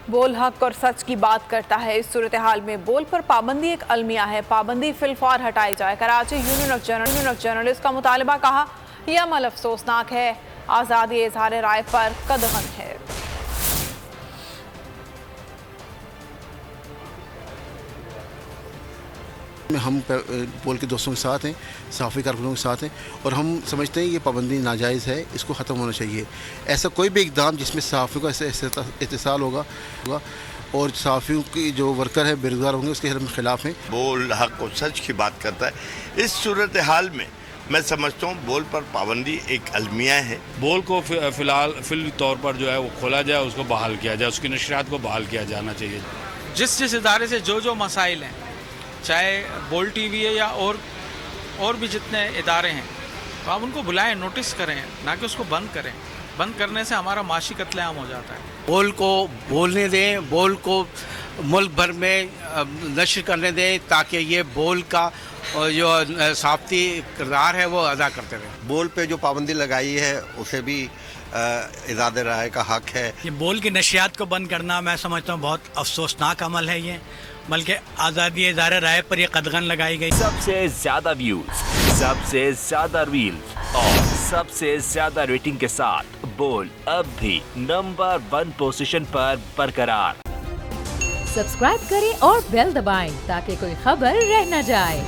بول حق اور سچ کی بات کرتا ہے. اس صورتحال میں بول پر پابندی ایک المیہ ہے. پابندی فی الفور ہٹائی جائے. کراچی یونین آف جرنلسٹ کا مطالبہ. کہا یہ عمل افسوسناک ہے. آزادی اظہار رائے پر قدغن ہے. ہم بول کے دوستوں کے ساتھ ہیں, صحافی کارکنوں کے ساتھ ہیں, اور ہم سمجھتے ہیں یہ پابندی ناجائز ہے, اس کو ختم ہونا چاہیے. ایسا کوئی بھی اقدام جس میں صحافیوں کا اتصال ہوگا اور صحافیوں کی جو ورکر ہے بے روزگار ہوں گے, اس کے ہم خلاف ہیں. بول حق و سچ کی بات کرتا ہے. اس صورتحال میں میں سمجھتا ہوں بول پر پابندی ایک المیہ ہے. بول کو فی الحال طور پر جو ہے وہ کھولا جائے, اس کو بحال کیا جائے, اس کی نشریات کو بحال کیا جانا چاہیے. جس ادارے سے جو مسائل ہیں, چاہے بول ٹی وی ہے یا اور بھی جتنے ادارے ہیں, تو آپ ان کو بلائیں, نوٹس کریں, نہ کہ اس کو بند کریں. بند کرنے سے ہمارا معاشی قتل عام ہو جاتا ہے. بول کو بولنے دیں, بول کو ملک بھر میں نشر کرنے دیں, تاکہ یہ بول کا جو صحافتی کردار ہے وہ ادا کرتے رہیں. بول پہ جو پابندی لگائی ہے اسے بھی اظہار رائے کا حق ہے. یہ بول کی نشریات کو بند کرنا میں سمجھتا ہوں بہت افسوسناک عمل ہے یہ, بلکہ آزادی اظہار رائے پر یہ قدغن لگائی گئی. سب سے زیادہ ویوز, سب سے زیادہ ریلز اور سب سے زیادہ ریٹنگ کے ساتھ بول اب بھی نمبر 1 پوزیشن پر برقرار. سبسکرائب کریں اور بیل دبائیں تاکہ کوئی خبر رہ نہ جائے.